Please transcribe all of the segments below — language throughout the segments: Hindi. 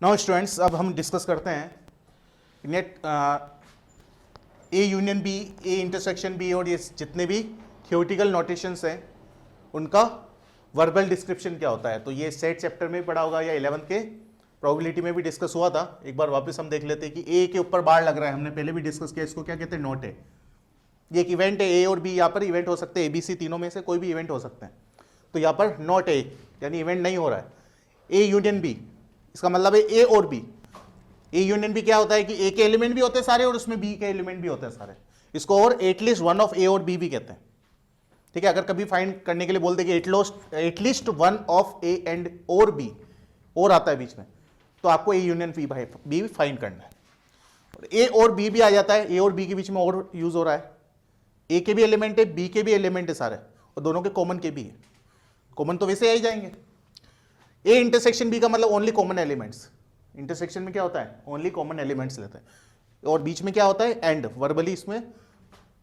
नाउ स्टूडेंट्स, अब हम डिस्कस करते हैं net A union B, A intersection B और ये जितने भी थियोरेटिकल नोटेशंस हैं उनका वर्बल डिस्क्रिप्शन क्या होता है। तो ये सेट चैप्टर में भी पढ़ा होगा या 11th के प्रोबेबिलिटी में भी डिस्कस हुआ था। एक बार वापस हम देख लेते हैं कि ए के ऊपर बार लग रहा है, हमने पहले भी डिस्कस किया, इसको क्या कहते हैं, नोट है। ये एक इवेंट है, ए और बी यहाँ पर इवेंट हो सकते हैं, ABC तीनों में से कोई भी इवेंट हो सकते हैं। तो यहाँ पर नॉट ए यानी इवेंट नहीं हो रहा है। ए यूनियन बी, इसका मतलब है ए और बी। ए यूनियन बी क्या होता है कि ए के एलिमेंट भी होते हैं सारे और उसमें बी के एलिमेंट भी होते हैं सारे। इसको और एटलीस्ट वन ऑफ ए और बी भी कहते हैं। ठीक है, अगर कभी फाइंड करने के लिए बोलते कि at least one of A and और बी, और आता है बीच में, तो आपको ए यूनियन बी फाइंड करना है। ए और बी भी आ जाता है, ए और बी के बीच में और यूज हो रहा है। ए के भी एलिमेंट है, बी के भी एलिमेंट है सारे, और दोनों के कॉमन के भी है। कॉमन तो वैसे आ ही जाएंगे। ए इंटरसेक्शन बी का मतलब ओनली कॉमन एलिमेंट्स। इंटरसेक्शन में क्या होता है, ओनली कॉमन एलिमेंट्स लेते हैं, और बीच में क्या होता है, एंड। वर्बली इसमें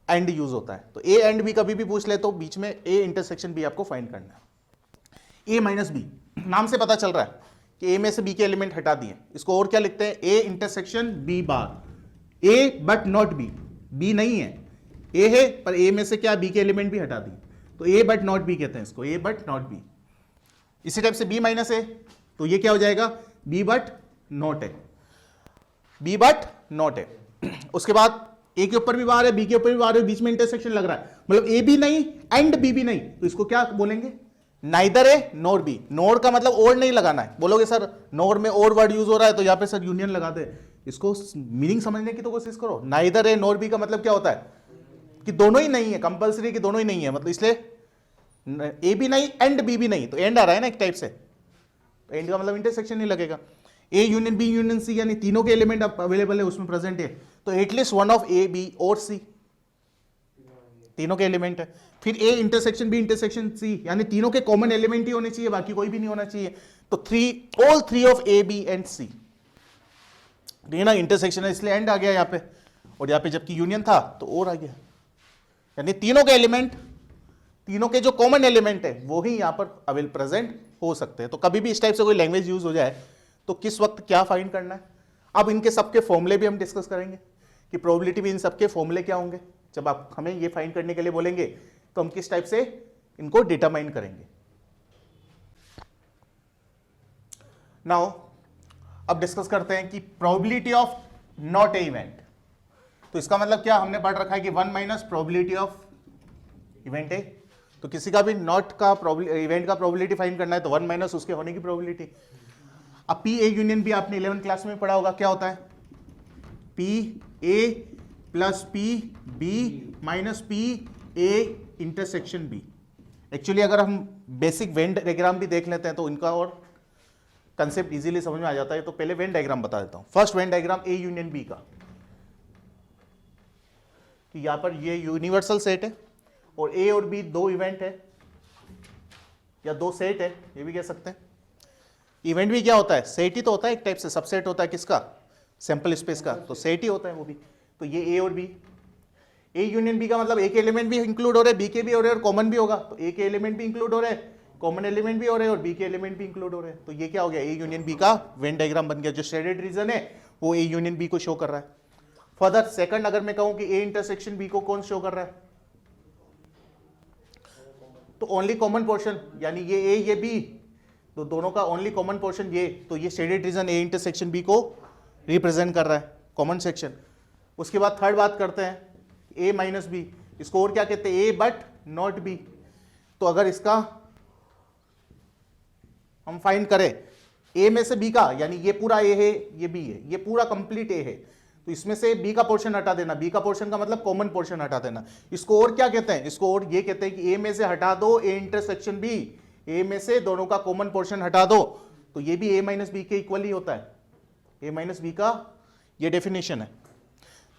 एंड यूज होता है। तो ए एंड बी कभी भी पूछ ले तो बीच में ए इंटरसेक्शन बी आपको फाइंड करना है। ए माइनस बी, नाम से पता चल रहा है कि ए में से बी के एलिमेंट हटा दिए। इसको और क्या लिखते हैं, A intersection B bar. A but not B, B नहीं है, ए है पर ए में से क्या बी के एलिमेंट भी हटा दिए, तो ए बट नॉट बी कहते हैं इसको, ए बट नॉट बी। इसी टाइप से बी माइनस ए, तो ये क्या हो जाएगा, बी बट नॉट है, बी बट नॉट है। उसके बाद ए के ऊपर भी बार है, बी के ऊपर भी बार है, बीच में इंटरसेक्शन लग रहा है, मतलब ए भी नहीं एंड बी भी नहीं, तो इसको क्या बोलेंगे, नाइदर ए नोर बी। नोर का मतलब और नहीं लगाना है। बोलोगे सर नोर में और वर्ड यूज हो रहा है तो यहां पे सर यूनियन लगा दे। इसको मीनिंग समझने की तो कोशिश करो। नाइदर ए नोर बी का मतलब क्या होता है कि दोनों ही नहीं है, कंपलसरी कि दोनों ही नहीं है, मतलब इसलिए ए भी नहीं एंड बी भी नहीं, तो एंड आ रहा है ना एक टाइप से, तो एंड का मतलब इंटरसेक्शन नहीं लगेगा। A union B union C यानी तीनों के एलिमेंट अवेलेबल है उसमें प्रेजेंट है, तो at least one of A B और सी, तीनों के एलिमेंट है। फिर A intersection B intersection C यानी तीनों के कॉमन एलिमेंट ही होने चाहिए, बाकी कोई भी नहीं होना चाहिए। तो all three of A B and C, ये ना इंटरसेक्शन है इसलिए एंड आ गया यहाँ पे, और यहाँ पे जबकि यूनियन था तो और आ गया, यानी तीनों के एलिमेंट, तीनों के जो कॉमन एलिमेंट है वो ही यहां पर अवेल प्रेजेंट हो सकते हैं। तो कभी भी इस टाइप से कोई लैंग्वेज यूज हो जाए तो किस वक्त क्या फाइंड करना है। अब इनके सबके फॉर्मूले भी हम डिस्कस करेंगे कि प्रोबेबिलिटी भी इन सबके फॉर्मूले क्या होंगे। जब आप हमें ये फाइंड करने के लिए बोलेंगे तो हम किस टाइप से इनको डिटरमाइन करेंगे। नाउ अब डिस्कस करते हैं कि probability of not a event. तो इसका मतलब क्या, हमने पढ़ रखा है कि 1 माइनस प्रोबेबिलिटी ऑफ इवेंट है। तो किसी का भी नॉट का इवेंट का प्रोबेबिलिटी फाइंड करना है तो 1 माइनस उसके होने की प्रोबेबिलिटी। अब पी ए यूनियन बी आपने 11th क्लास में पढ़ा होगा, क्या होता है, P A plus P B minus P A intersection B. Actually अगर हम बेसिक वेन डायग्राम भी देख लेते हैं तो इनका और कंसेप्ट इजीली समझ में आ जाता है। तो पहले वेन डायग्राम बता देता हूं। First Venn diagram A union B का, कि यहां पर ये यूनिवर्सल सेट है और ए और बी दो इवेंट है या दो सेट है, ये भी कह सकते हैं। इवेंट भी क्या होता है, सेट ही तो होता है, एक टाइप से सबसेट होता है किसका, सैंपल स्पेस का, तो सेट ही होता है वो भी। तो ये ए और बी, ए यूनियन बी का मतलब ए के एलिमेंट भी इंक्लूड हो रहे हैं, बी के भी हो रहे हैं और कॉमन भी होगा, तो ए के एलिमेंट भी इंक्लूड हो रहे हैं, कॉमन एलिमेंट भी हो रहे हैं और बी के एलिमेंट भी इंक्लूड हो रहे हैं। तो ये क्या हो गया, ए यूनियन बी का वेन डायग्राम बन गया। जो शेडेड रीजन है वो ए यूनियन बी को शो कर रहा है। फर्दर सेकंड अगर मैं कहूं कि ए इंटरसेक्शन बी को कौन शो कर रहा है, तो ओनली कॉमन पोर्शन, यानी ये ए ये बी, तो दोनों का ओनली कॉमन पोर्शन ये, तो ये shaded region A intersection B को रिप्रेजेंट कर रहा है, कॉमन सेक्शन। उसके बाद थर्ड बात करते हैं ए माइनस बी, इसको और क्या कहते हैं, ए बट नॉट बी। तो अगर इसका हम फाइंड करें ए में से बी का, यानी ये पूरा ए है ये बी है, ये पूरा कंप्लीट ए है, तो इसमें से बी का पोर्शन हटा देना, बी का पोर्शन का मतलब कॉमन पोर्शन हटा देना। इसको और क्या कहते हैं, इसको और ये कहते हैं कि ए में से हटा दो ए इंटरसेक्शन बी, ए में से दोनों का कॉमन पोर्शन हटा दो, तो ये भी ए माइनस बी के इक्वल ही होता है। ए माइनस बी का ये डेफिनेशन है।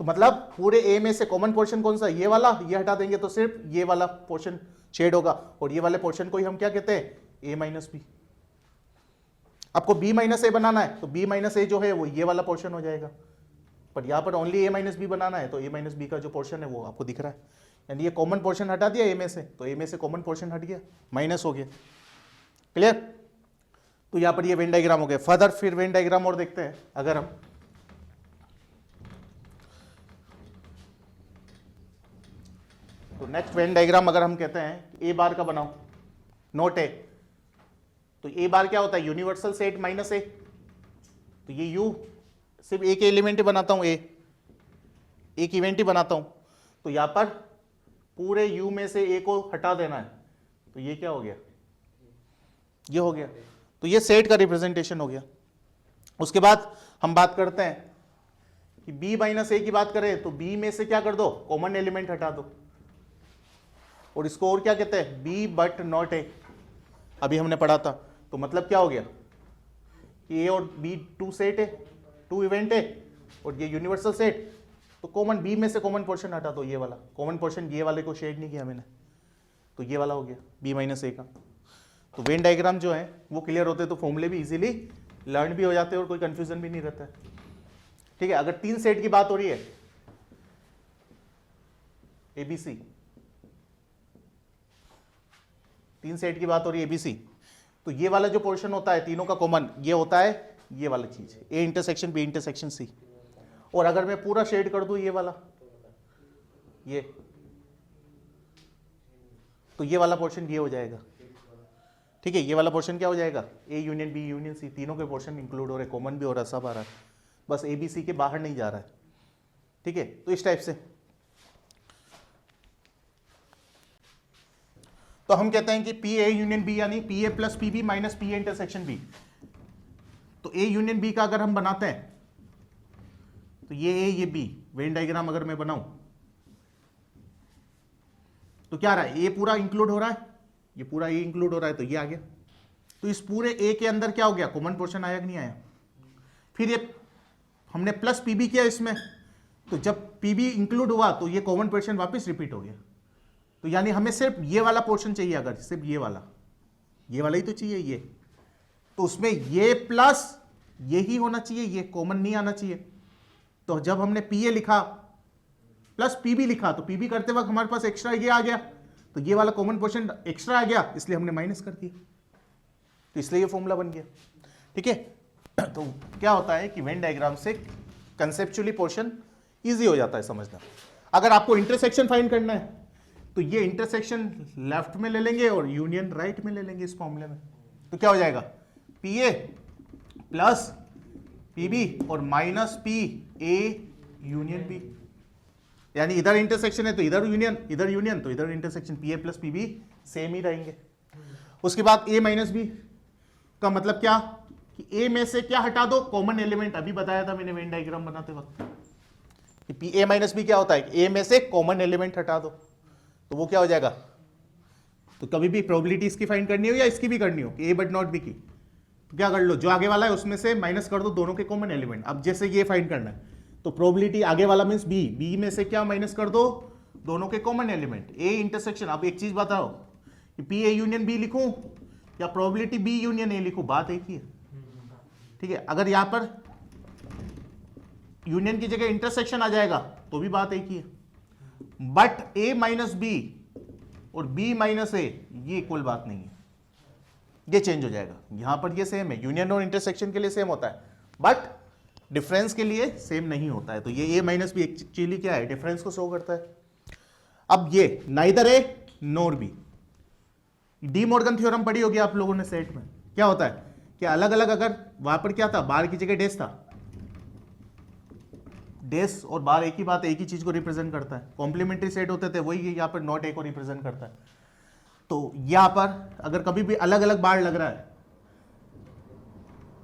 तो मतलब पूरे ए में से कॉमन पोर्शन कौन सा, ये वाला, ये हटा देंगे तो सिर्फ ये वाला पोर्शन शेड होगा, और ये वाले पोर्शन को ही हम क्या कहते हैं, ए माइनस बी। आपको बी माइनस ए बनाना है तो बी माइनस ए जो है वो ये वाला पोर्शन हो जाएगा, पर यहां पर ओनली ए माइनस बी बनाना है, तो ए माइनस बी का जो पोर्शन है वो आपको दिख रहा है, यानी ये कॉमन पोर्शन हटा दिया ए में से, तो ए में से कॉमन पोर्शन हट गया, माइनस हो गया। क्लियर। तो यहां पर ये वेन डायग्राम हो गया। फर्दर फिर वेन डायग्राम और देखते हैं। अगर हम तो नेक्स्ट वेन डायग्राम अगर हम कहते हैं ए बार का बनाओ, नोट ए, तो ए बार क्या होता है? यूनिवर्सल सेट माइनस ए। तो ये यू सिर्फ एक एलिमेंट ही बनाता हूं, ए एक इवेंट ही बनाता हूं, तो यहां पर पूरे यू में से ए को हटा देना है। तो ये क्या हो गया? ये हो गया। तो ये सेट का रिप्रेजेंटेशन हो गया। उसके बाद हम बात करते हैं कि बी माइनस ए की बात करें तो बी में से क्या कर दो? कॉमन एलिमेंट हटा दो। और इसको और क्या कहते हैं? B but not A. अभी हमने पढ़ा था। तो मतलब क्या हो गया कि ए और बी टू सेट है, टू इवेंट है, और ये यूनिवर्सल सेट। तो कॉमन बी में से कॉमन पोर्शन हटा दो, ये वाला कॉमन पोर्शन, ये वाले को शेड नहीं किया मैंने, तो ये वाला हो गया बी माइनस ए का। तो वेन डायग्राम जो है वो क्लियर होते तो फॉर्मूले भी इजीली लर्न भी हो जाते हैं और कोई कंफ्यूजन भी नहीं रहता है। ठीक है, अगर तीन सेट की बात हो रही है एबीसी, तीन सेट की बात हो रही है एबीसी, तो ये वाला जो पोर्शन होता है तीनों का कॉमन, ये होता है ये वाला चीज, A intersection B intersection C. और अगर मैं पूरा शेड कर दूं ये वाला, ये, तो ये वाला पोर्शन ये हो जाएगा। ठीक है, ये वाला पोर्शन क्या हो जाएगा? A union B union C, तीनों के पोर्शन इंक्लूड हो रहे, कॉमन भी हो रहा है, सब आ रहा है, बस ए बी सी के बाहर नहीं जा रहा है। ठीक है, तो इस टाइप से तो हम कहते हैं कि पी ए यूनियन बी यानी P A plus P B minus P A intersection B. तो ए यूनियन बी का अगर हम बनाते हैं तो ये ए ये बी, वेन डायग्राम अगर मैं बनाऊं तो क्या रहा है? ए पूरा इंक्लूड हो रहा है, ये पूरा ए इंक्लूड हो रहा है, तो ये आ गया। तो इस पूरे ए के अंदर क्या हो गया? कॉमन पोर्शन आया कि नहीं आया? फिर ये हमने प्लस पीबी किया इसमें, तो जब पीबी इंक्लूड हुआ तो ये कॉमन पोर्शन वापस रिपीट हो गया। तो यानी हमें सिर्फ ये वाला पोर्शन चाहिए, अगर सिर्फ ये वाला ही तो चाहिए ये, तो उसमें ये प्लस ये ही होना चाहिए, ये कॉमन नहीं आना चाहिए। तो जब हमने पी ए लिखा प्लस पीबी लिखा, तो पीबी करते वक्त हमारे पास एक्स्ट्रा ये आ गया, तो ये वाला कॉमन पोर्शन एक्स्ट्रा आ गया, इसलिए हमने माइनस कर दिया, तो इसलिए ये फॉर्मूला बन गया। ठीक है, तो क्या होता है कि वेन डायग्राम से कंसेप्चुअली पोर्शन इजी हो जाता है समझना। अगर आपको इंटरसेक्शन फाइंड करना है तो ये इंटरसेक्शन लेफ्ट में ले लेंगे और यूनियन राइट में ले लेंगे इस फॉर्मूले में। तो क्या हो जाएगा? P A plus P B और minus P A union B, यानी इधर इंटरसेक्शन है तो इधर यूनियन तो इधर intersection, P A plus P B same ही रहेंगे। उसके बाद ए माइनस बी का मतलब क्या कि ए में से क्या हटा दो? Common element. अभी बताया था मैंने वेन डायग्राम बनाते वक्त कि पी ए माइनस बी क्या होता है? ए में से कॉमन एलिमेंट हटा दो, तो वो क्या हो जाएगा? तो कभी भी प्रोबेबिलिटी इसकी फाइंड करनी हो या इसकी भी करनी हो कि ए बट नॉट बी की, तो क्या कर लो, जो आगे वाला है उसमें से माइनस कर दो दोनों के कॉमन एलिमेंट। अब जैसे ये फाइंड करना है तो प्रोबेबिलिटी आगे वाला मींस बी, बी में से क्या माइनस कर दो? दोनों के कॉमन एलिमेंट। ए इंटरसेक्शन, अब एक चीज बताओ कि पी ए यूनियन बी लिखूं या प्रोबेबिलिटी बी यूनियन ए लिखूं, बात एक ही है। ठीक है, अगर यहां पर यूनियन की जगह इंटरसेक्शन आ जाएगा तो भी बात एक ही है, बट ए माइनस बी और बी माइनस ए ये इक्वल बात नहीं है, ये चेंज हो जाएगा। यहां पर ये सेम है, यूनियन और इंटरसेक्शन के लिए सेम होता है, बट डिफरेंस के लिए सेम नहीं होता है। तो ये ए माइनस बी एक्चुअली क्या है? डिफरेंस को शो करता है। अब ये नाइदर ए नोर बी, डी मॉर्गन थ्योरम पढ़ी होगी आप लोगों ने सेट में। क्या होता है कि अलग अलग, अगर वहां पर क्या था, बार की जगह डेस था, डेस और बार एक ही बात, एक ही चीज को रिप्रेजेंट करता है। कॉम्प्लीमेंट्री सेट होते थे, वही यहाँ पर नॉट ए को रिप्रेजेंट करता है। तो यहाँ पर अगर कभी भी अलग अलग बार लग रहा है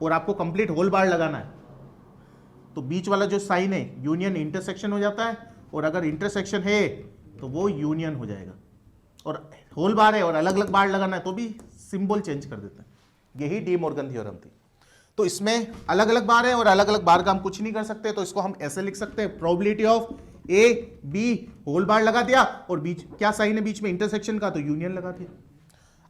और आपको कंप्लीट होल बार लगाना है तो बीच वाला जो साइन है यूनियन इंटरसेक्शन हो जाता है, और अगर इंटरसेक्शन है तो वो यूनियन हो जाएगा। और होल बार है और अलग अलग बार लगाना है तो भी सिंबल चेंज कर देते हैं। यही डी मॉर्गन थ्योरम थी। तो इसमें अलग अलग बार है और अलग अलग बार का हम कुछ नहीं कर सकते, तो इसको हम ऐसे लिख सकते हैं, probability of A B whole bar लगा दिया और बीच क्या साइन है बीच में इंटरसेक्शन का, तो यूनियन लगा दिया।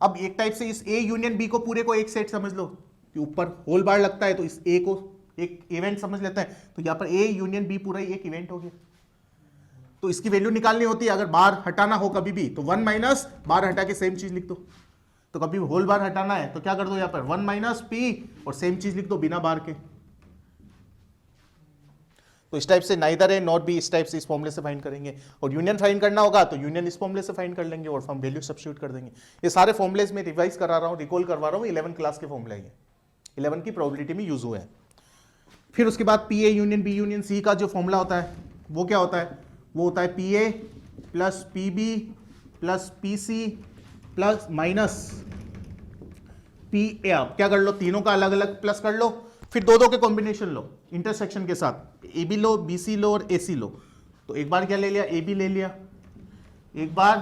अब एक टाइप से इस ए यूनियन बी को पूरे को एक सेट समझ लो कि ऊपर होल बार लगता है, तो इस ए को एक इवेंट समझ लेते हैं। तो यहां पर ए यूनियन बी पूरा एक इवेंट हो गया। तो इसकी वैल्यू निकालनी होती है, अगर बार हटाना हो कभी भी तो 1 माइनस बार हटा के सेम चीज लिख दो। तो कभी होल बार हटाना है तो क्या कर दो, यहां पर 1 माइनस पी और सेम चीज लिख दो बिना बार के। तो इस टाइप से नाइदर ए नॉट बी, इस टाइप से इस फॉर्मूले से फाइंड करेंगे। और यूनियन फाइंड करना होगा तो यूनियन इस फॉर्मूले से फाइंड कर लेंगे और हम वैल्यू सब्स्टिट्यूट कर देंगे। ये सारे फॉर्मूलेज में रिवाइज करा रहा हूं, रिकॉल करवा रहा हूं, 11 क्लास के फॉर्मूले ये 11 की प्रोबेबिलिटी में यूज हुए हैं। फिर उसके बाद P A union B union C का जो फॉर्मूला होता है वो क्या होता है, वो होता है P A plus P B plus P C plus minus P A. आप क्या कर लो, तीनों का अलग अलग प्लस कर लो, फिर दो दो के कॉम्बिनेशन लो इंटरसेक्शन के साथ, A B low, B C लो और ए सी लो। तो एक बार क्या ले लिया, ए बी ले लिया, एक बार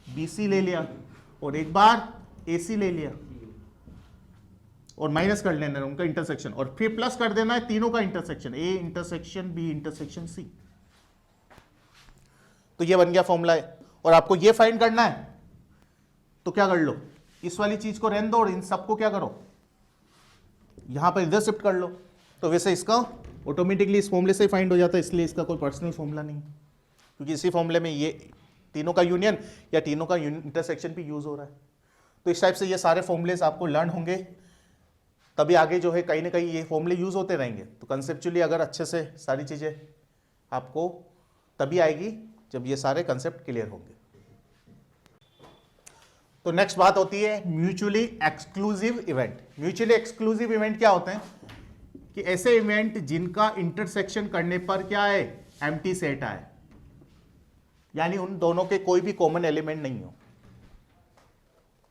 बी सी ले लिया और एक बार ए सी ले लिया और माइनस कर लेना है उनका इंटरसेक्शन और फिर प्लस कर देना है तीनों का intersection, A intersection B intersection C. तो ये बन गया फॉर्मूला है। और आपको ये फाइंड करना है तो क्या कर लो, इस वाली चीज को रहने दो और इन सबको क्या करो, यहां पर इधर शिफ्ट कर लो। तो वैसे इसका ऑटोमेटिकली इस फॉर्मूले से फाइंड हो जाता है, इसलिए इसका कोई पर्सनल फॉर्मूला नहीं, क्योंकि इसी फॉर्मूले में ये तीनों का यूनियन या तीनों का इंटरसेक्शन भी यूज हो रहा है। तो इस टाइप से ये सारे फॉर्मूलेस आपको लर्न होंगे, तभी आगे जो है कहीं ना कहीं ये फॉर्मूले यूज होते रहेंगे। तो कंसेप्चुअली अगर अच्छे से सारी चीजें आपको तभी आएगी जब ये सारे कंसेप्ट क्लियर होंगे। तो नेक्स्ट बात होती है mutually exclusive event. Mutually exclusive event क्या होते हैं कि ऐसे इवेंट जिनका इंटरसेक्शन करने पर क्या है, एम्प्टी सेट आए, यानी उन दोनों के कोई भी कॉमन एलिमेंट नहीं हो।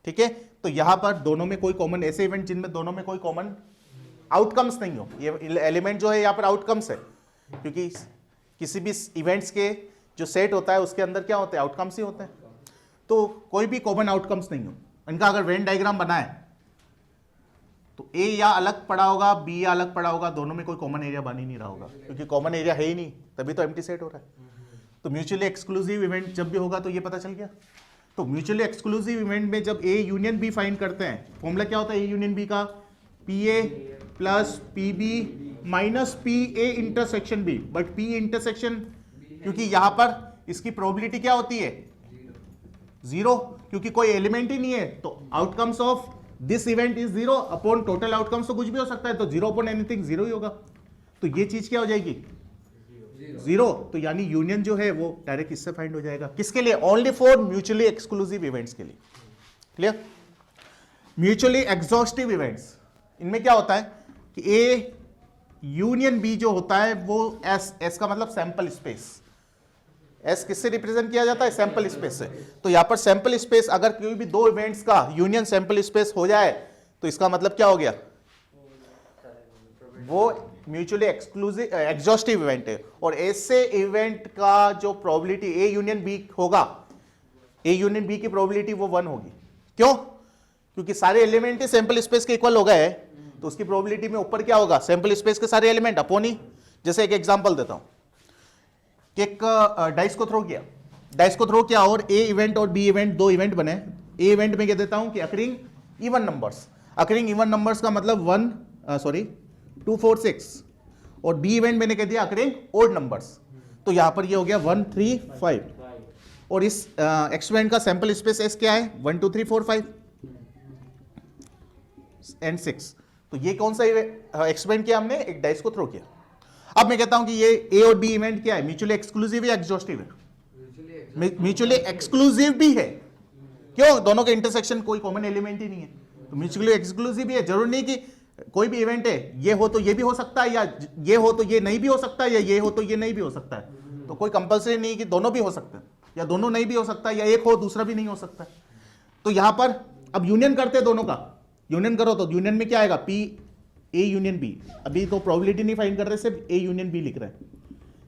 ठीक है, तो यहां पर दोनों में कोई कॉमन, ऐसे इवेंट जिनमें दोनों में कोई कॉमन आउटकम्स नहीं हो, ये एलिमेंट जो है यहां पर आउटकम्स है, क्योंकि किसी भी इवेंट्स के जो सेट होता है उसके अंदर क्या होते हैं, आउटकम्स ही होते हैं। तो कोई भी कॉमन आउटकम्स नहीं हो इनका। अगर वेन डायग्राम बनाए तो ए या अलग पड़ा होगा, बी या अलग पड़ा होगा, दोनों में कोई कॉमन एरिया बन ही नहीं रहा होगा, क्योंकि कॉमन एरिया है ही नहीं, तभी तो एम्प्टी सेट हो रहा है। तो म्यूचुअली एक्सक्लूसिव इवेंट जब भी होगा तो ये पता चल गया। तो म्यूचुअली एक्सक्लूसिव इवेंट में जब ए यूनियन बी फाइंड करते हैं, फॉर्मूला क्या होता है ए यूनियन बी का, P A plus P B minus P A intersection B. But P intersection, क्योंकि यहां पर इसकी प्रोबेबिलिटी क्या होती है, 0, क्योंकि कोई एलिमेंट ही नहीं है। तो outcomes of this event is 0 upon total outcomes तो कुछ भी हो सकता है, तो 0 अपॉन एनीथिंग 0 ही होगा। तो ये चीज क्या हो जाएगी, 0। तो यानी यूनियन जो है वो डायरेक्ट इससे फाइंड हो जाएगा। किसके लिए, only for mutually exclusive events के लिए। क्लियर। म्यूचुअली एग्जॉस्टिव इवेंट्स, इनमें क्या होता है कि ए यूनियन बी जो होता है वो एस का मतलब सैंपल स्पेस, एस किससे रिप्रेजेंट किया जाता है, सैंपल स्पेस से। तो यहां पर सैंपल स्पेस, अगर कोई भी दो इवेंट्स का यूनियन सैंपल स्पेस हो जाए तो इसका मतलब क्या हो गया, वो म्यूचुअली एक्सक्लूसिव एग्जॉस्टिव इवेंट है। और ऐसे इवेंट का जो प्रोबेबिलिटी ए यूनियन बी होगा, ए यूनियन बी की प्रोबेबिलिटी वो 1 होगी। क्यों, क्योंकि सारे एलिमेंट ही सैंपल स्पेस के इक्वल हो गए, तो उसकी प्रोबेबिलिटी में ऊपर क्या होगा, सैंपल स्पेस के सारे एलिमेंट अपॉन ही। जैसे एक एग्जांपल देता हूं, एक डाइस को थ्रो किया और ए इवेंट और बी इवेंट, दो इवेंट बने। ए इवेंट में कह देता हूं कि अकरिंग इवन नंबर्स का मतलब 2 4 6, और बी इवेंट मैंने कह दिया अकरिंग ओड नंबर्स। तो यहां पर ये हो गया 1 3 5, और इस एक्सपेरिमेंट का सैंपल स्पेस एस क्या है, 1 2 3 4 5 एंड 6। तो ये कौन सा एक्सपेरिमेंट किया हमने, एक डाइस को थ्रो किया। अब मैं कहता हूं कि ये ए और बी इवेंट क्या है, म्यूचुअली एक्सक्लूसिव या एग्जॉस्टिव है, म्यूचुअली एक्सक्लूसिव भी है। क्यों, दोनों के इंटरसेक्शन कोई कॉमन एलिमेंट ही नहीं है, तो म्यूचुअली एक्सक्लूसिव भी है। जरूरी नहीं कि कोई भी इवेंट है ये हो तो ये भी हो सकता है, या ये हो तो ये नहीं भी हो सकता है, या ये हो तो ये नहीं भी हो सकता है। तो कोई कंपल्सरी नहीं कि दोनों भी हो सकते हैं, या दोनों नहीं भी हो सकता है, या एक हो दूसरा भी नहीं हो सकता है। तो यहां पर अब यूनियन करते हैं, दोनों का यूनियन करो तो यूनियन में क्या आएगा, पी ए यूनियन बी। अभी तो प्रोबेबिलिटी नहीं फाइंड कर रहे, सिर्फ ए यूनियन बी लिख रहे हैं।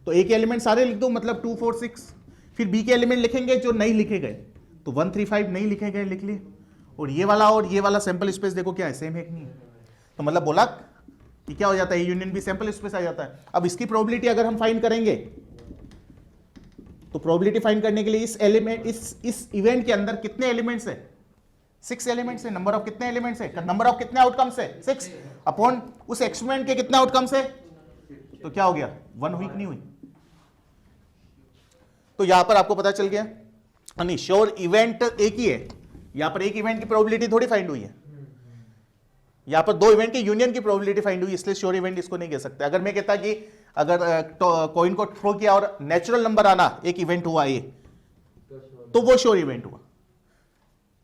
तो ए के एलिमेंट सारे लिख दो, मतलब 2 4 6। फिर बी के एलिमेंट लिखेंगे जो नहीं लिखे गए, तो 1 3 5 नहीं लिखे गए लिख लिए। और ये वाला सैंपल स्पेस देखो क्या है, सेम है कि नहीं। तो मतलब बोला कि क्या हो जाता है, A union B sample space आ जाता है। अब इसकी प्रोबेबिलिटी अगर हम फाइंड करेंगे, तो प्रोबेबिलिटी फाइंड करने के लिए इस एलिमेंट इस इवेंट के अंदर कितने एलिमेंट्स है, 6 एलिमेंट्स है। नंबर ऑफ कितने एलिमेंट्स है, नंबर ऑफ कितने आउटकम्स है, 6 अपॉन उस एक्सपेरिमेंट के कितने आउटकम्स है, तो क्या हो गया, 1 हुई कि नहीं हुई। तो यहां पर आपको पता चल गया, नहीं श्योर इवेंट एक ही है, यहां पर एक इवेंट की प्रोबेबिलिटी थोड़ी फाइंड हुई है, यहां पर दो इवेंट के यूनियन की प्रोबेबिलिटी फाइंड हुई, इसलिए श्योर इवेंट इसको नहीं कह सकते। अगर मैं कहता कि अगर कॉइन को थ्रो किया और नेचुरल नंबर आना एक इवेंट हुआ ए, तो वो श्योर इवेंट हुआ।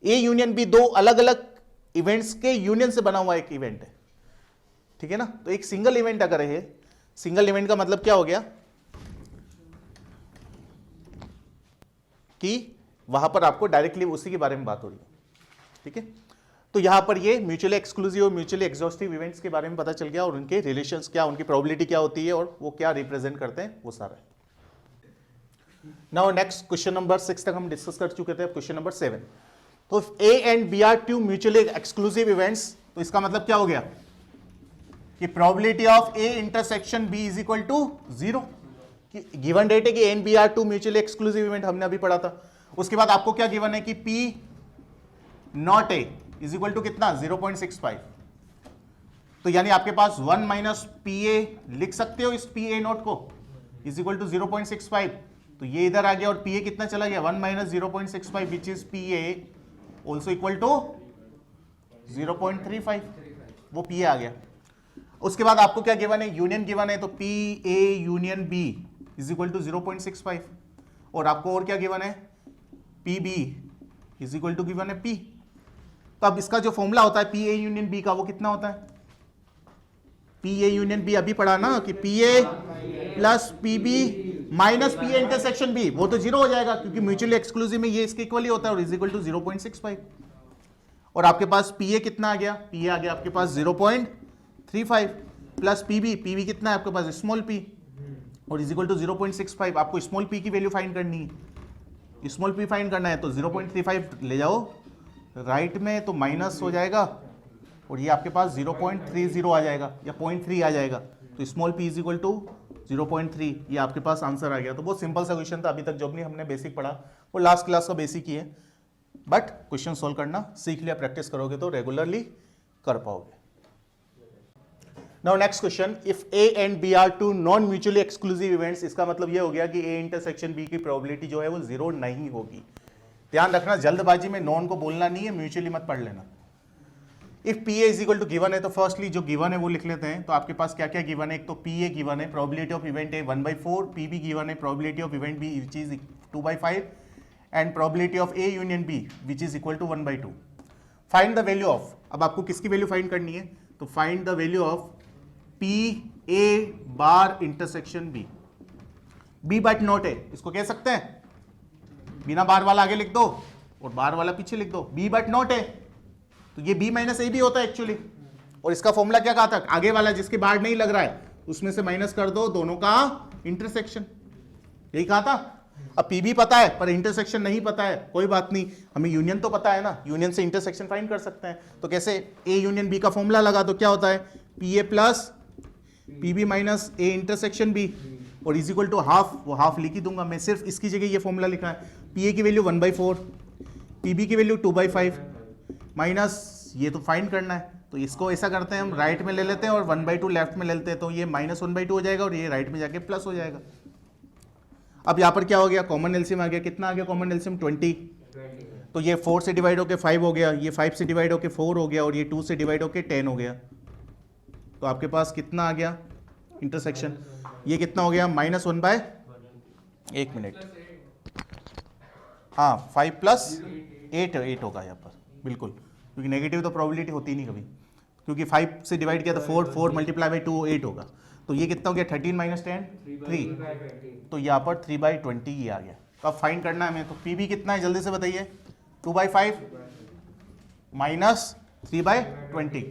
ए यूनियन बी दो अलग अलग इवेंट्स के यूनियन से बना हुआ एक इवेंट है, ठीक है ना। तो एक सिंगल इवेंट अगर है, सिंगल इवेंट का मतलब क्या हो गया कि वहां पर आपको डायरेक्टली उसी के बारे में बात हो रही है, ठीक है। तो यहां पर ये म्यूचुअली एक्सक्लूसिव और म्यूचुअली एग्जॉस्टिव इवेंट्स के बारे में पता चल गया, और उनके रिलेशंस क्या, उनकी प्रोबेबिलिटी क्या होती है और वो क्या रिप्रेजेंट करते हैं, वो सारा है। नाउ नेक्स्ट क्वेश्चन नंबर 6 तक हम डिस्कस कर चुके थे, क्वेश्चन नंबर 7। तो A and B are two mutually exclusive events, तो इसका मतलब क्या हो गया कि probability of A intersection B is equal to 0। Given that है कि A and B are two mutually exclusive event, हमने अभी पढ़ा था। उसके बाद आपको क्या गिवन है कि P not A is equal to कितना 0.65। तो यानी आपके पास 1 माइनस PA लिख सकते हो इस PA नॉट को, इज इक्वल टू 0.65। तो ये इधर आ गया और PA कितना चला गया 1 minus 0.65 which is PA also equal to 0.35, वो PA आ गया। उसके बाद आपको क्या गिवन है, यूनियन गिवन है, तो PA union B is equal to 0.65, और आपको और क्या गिवन है, PB is equal to given है P। तो अब इसका जो फॉर्मूला होता है PA यूनियन B का, वो कितना होता है, PA यूनियन B अभी पढ़ा ना कि PA plus PB minus PA intersection B, वो तो 0 हो जाएगा क्योंकि म्यूचुअली एक्सक्लूसिव में ये इसके इक्वल ही होता है, और इज इक्वल टू 0.65। और आपके पास PA कितना आ गया, PA आ गया आपके पास 0.35 प्लस PB कितना है आपके पास स्मॉल p, और इज इक्वल टू 0.65। आपको स्मॉल p की वैल्यू फाइंड करनी है, स्मॉल p फाइंड करना है, तो 0.35 ले जाओ राइट में, तो माइनस हो जाएगा, और ये आपके पास 0.30 आ जाएगा या 0.3 आ जाएगा। तो small p is equal to 0.3, ये आपके पास आंसर आ गया। तो बहुत सिंपल सा क्वेश्चन था, अभी तक जो भी हमने बेसिक पढ़ा वो लास्ट क्लास का बेसिक ही है, बट क्वेश्चन सोल्व करना सीख लिया, प्रैक्टिस करोगे तो रेगुलरली कर पाओगे। Now next question, if A and B are two non mutually exclusive events, इसका मतलब ये हो गया कि A इंटरसेक्शन B की प्रोबेबिलिटी जो है वो 0 नहीं होगी। ध्यान रखना, जल्दबाजी में नॉन को बोलना नहीं है, म्यूचुअली मत पढ़ लेना। If PA is equal to given है, तो फर्स्टली जो गिवन है वो लिख लेते हैं। तो आपके पास क्या क्या गिवन है, एक तो PA गिवन है, probability of event A 1/4, PB given है, probability of event B which is 2/5, and probability of A union B which is equal to 1/2। Find the value of, अब आपको किसकी वैल्यू फाइंड करनी है, तो find the value of PA bar intersection B but not है, इसको कह सकते हैं बिना बार वाला आगे लिख दो और बार वाला पीछे लिख दो, B बट नॉट है, तो ये B माइनस A भी होता है एक्चुअली। और इसका फॉर्मूला क्या कहा था, आगे वाला जिसके बार नहीं लग रहा है उसमें से माइनस कर दो दोनों का इंटरसेक्शन, यही कहा था। अब PB पता है पर इंटरसेक्शन नहीं पता है, कोई बात नहीं, हमें यूनियन तो पता है ना, यूनियन से इंटरसेक्शन फाइंड कर सकते हैं। तो कैसे, A यूनियन B का फॉर्मूला लगा तो क्या होता है, PA plus PB minus A intersection B, और इज इक्वल टू हाफ, वो हाफ लिख ही दूंगा मैं, सिर्फ इसकी जगह ये फॉर्मूला लिखा है, PA की वैल्यू 1/4, PB की वैल्यू 2/5 माइनस ये तो फाइंड करना है, तो इसको ऐसा करते हैं हम राइट में ले लेते हैं और 1/2 लेफ्ट में ले लेते हैं, तो ये -1/2 हो जाएगा और ये राइट में जाके प्लस हो जाएगा। अब यहाँ पर क्या हो गया, कॉमन एलसीएम आ गया, कितना आ गया कॉमन एलसीएम 20, तो ये 4 से डिवाइड होके 5 हो गया, ये 5 से डिवाइड होके 4 हो गया, और ये 2 से डिवाइड होके 10 हो गया। तो आपके पास कितना आ गया इंटरसेक्शन, ये कितना हो गया -1/, एक मिनट, हाँ 5 + 8 होगा यहाँ पर, बिल्कुल, क्योंकि नेगेटिव तो प्रोबेबिलिटी होती नहीं कभी, क्योंकि 5 से डिवाइड किया तो 4 मल्टीप्लाई बाई 2 8 होगा, तो ये कितना हो गया 13 - 10 3, तो यहाँ पर 3/20 ये आ गया। तो अब फाइंड करना है हमें, तो PB कितना है जल्दी से बताइए, 2/5 माइनस 3/20,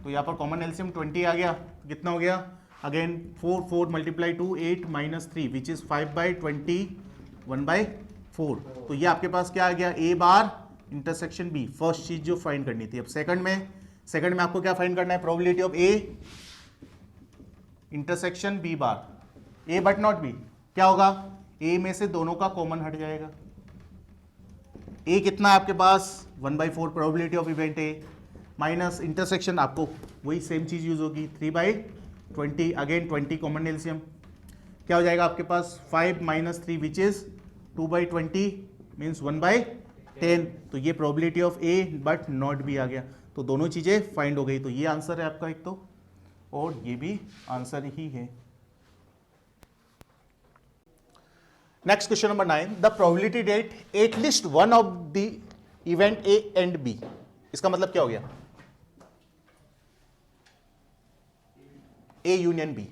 तो यहाँ पर कॉमन एलसीएम 20 आ गया, कितना हो गया again 4 multiply 2 8 minus 3 which is 5/20 1/4, तो ये आपके पास क्या आ गया, A bar intersection B, first चीज जो फाइंड करनी थी। अब सेकंड में आपको क्या फाइंड करना है, probability of A intersection B bar, A but not B, क्या होगा, A में से दोनों का कॉमन हट जाएगा, A कितना है आपके पास 1/4 probability of event A minus intersection, आपको वही सेम चीज यूज होगी 3/20, अगेन 20 कॉमन एलसीएम, क्या हो जाएगा आपके पास 5 - 3 विच इज 2/20 मीन्स 1/10, 10, तो ये probability of A but not B आ गया, तो दोनों चीजें फाइंड हो गई, तो ये आंसर है आपका एक तो, और ये भी आंसर ही है। Next question number 9, the probability that at least one of the event A and B, इसका मतलब क्या हो गया? A union B,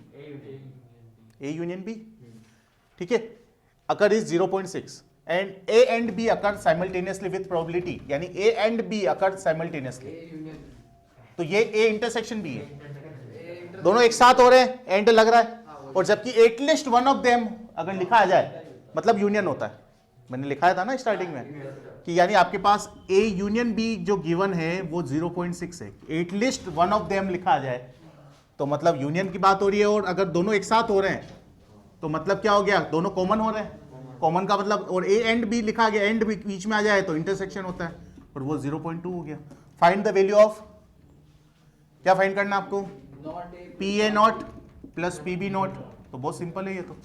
A union B, ठीक है, occur is 0.6 and A and B occur simultaneously with probability, यानी A and B occur simultaneously, तो ये ए इंटरसेक्शन बी है, दोनों एक साथ हो रहे हैं, एंड लग रहा है, और जबकि एटलीस्ट वन ऑफ देम अगर लिखा आ जाए मतलब यूनियन होता है। मैंने लिखाया था ना स्टार्टिंग में कि यानी आपके पास ए यूनियन बी जो गिवन है वो 0.6 है, एटलीस्ट वन ऑफ देम लिखा आ जाए तो मतलब यूनियन की बात हो रही है, और अगर दोनों एक साथ हो रहे हैं तो मतलब क्या हो गया? दोनों कॉमन हो रहे हैं, कॉमन का मतलब, और ए एंड बी लिखा गया, एंड बीच में आ जाए तो इंटरसेक्शन होता है, और वो 0.2 हो गया। फाइंड द वैल्यू ऑफ, क्या फाइंड करना आपको? P A not plus P B not, तो बहुत सिंपल है ये तो।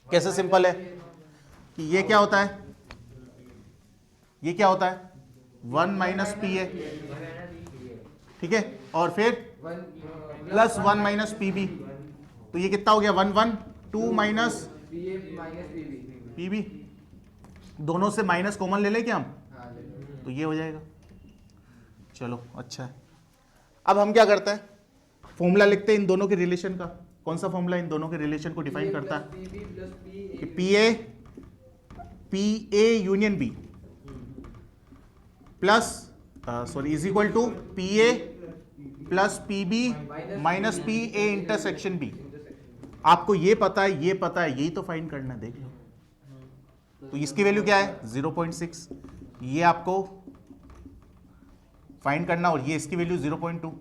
कैसे सिंपल है कि ये क्या होता है, ये क्या होता है 1 माइनस पी ए, ठीक है, और फिर प्लस 1 माइनस पी बी, तो ये कितना हो गया 1 1, 2 माइनस पी बी, दोनों से माइनस कॉमन ले लें क्या हम, तो ये हो जाएगा। चलो अच्छा है, अब हम क्या करते हैं, फॉर्मूला लिखते हैं इन दोनों के रिलेशन का। कौन सा फॉर्मूला इन दोनों के रिलेशन को डिफाइन करता है? कि P A union B plus sorry is equal to P A plus P B minus P A intersection B. आपको ये पता है, ये पता है, यही तो फाइंड करना है, देख लो। तो इसकी वैल्यू क्या है 0.6, ये आपको फाइंड करना, और ये इसकी वैल्यू 0.2,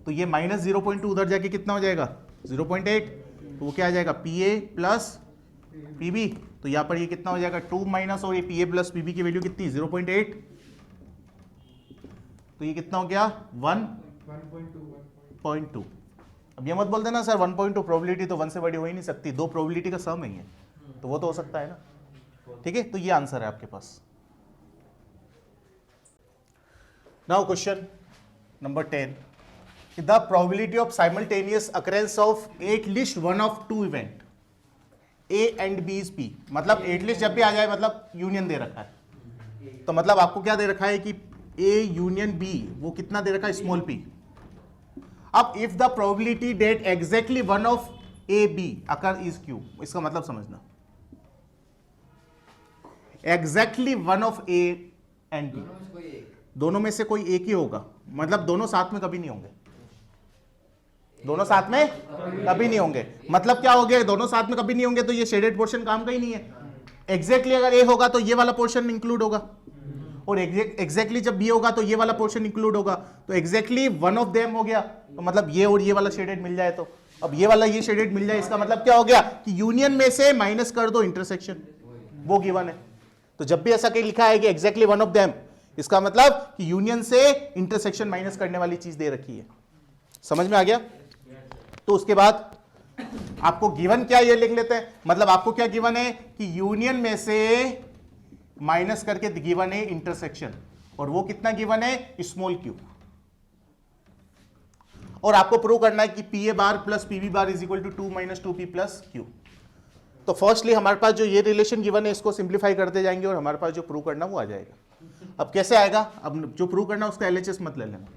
तो ये माइनस 0.2 उधर जाके कितना हो जाएगा 0.8, तो वो क्या आ जाएगा P A plus P B, तो यहां पर ये कितना हो जाएगा 2 माइनस, और ये P A plus P B की वैल्यू कितनी 0.8, तो ये कितना हो गया 1.2। अब ये मत बोल देना सर 1.2 प्रोबेबिलिटी तो 1 से बड़ी हो ही नहीं सकती, दो प्रोबेबिलिटी का सम है ये, तो वो तो हो सकता है ना, ठीक है, तो ये आंसर है आपके पास। Now question number 10, the probability of simultaneous occurrence of at least one of two event A and B is P, मतलब at least जब भी आ जाए मतलब यूनियन दे रखा है, तो मतलब आपको क्या दे रखा है कि A यूनियन B वो कितना दे रखा है स्मॉल p। अब if the probability that exactly one of A B occur is Q, इसका मतलब समझना, exactly one of A and B, दोनों में से कोई एक ही होगा, मतलब दोनों साथ में कभी नहीं होंगे, दोनों साथ में कभी नहीं होंगे, मतलब क्या हो गया दोनों साथ में कभी नहीं होंगे, तो ये शेडेड पोर्शन काम का ही नहीं है। एग्जैक्टली अगर ए होगा तो ये वाला पोर्शन इंक्लूड होगा, और एग्जैक्टली जब बी होगा तो ये वाला पोर्शन इंक्लूड होगा, तो एग्जैक्टली वन ऑफ देम हो गया, तो मतलब ये और ये वाला शेडेड मिल जाए, तो अब ये वाला ये शेडेड मिल जाए, इसका मतलब क्या हो गया कि यूनियन में से माइनस कर दो इंटरसेक्शन, वो गिवन है। तो जब भी ऐसा कहीं लिखा है कि एग्जैक्टली वन ऑफ देम, इसका मतलब कि यूनियन से इंटरसेक्शन माइनस करने वाली चीज दे रखी है। समझ में आ गया? तो उसके बाद आपको गिवन क्या ये लिख लेते हैं, मतलब आपको क्या गिवन है कि यूनियन में से माइनस करके गिवन है इंटरसेक्शन, और वो कितना गिवन है स्मॉल क्यू, और आपको प्रूव करना है कि P A bar plus P B bar is equal to 2 minus 2p plus Q. तो फर्स्टली हमारे पास जो ये रिलेशन गिवन है इसको सिंप्लीफाई करते जाएंगे और हमारे पास जो प्रूव करना वो आ जाएगा। अब कैसे आएगा, अब जो प्रूव करना उसका एलएचएस मत ले लेना,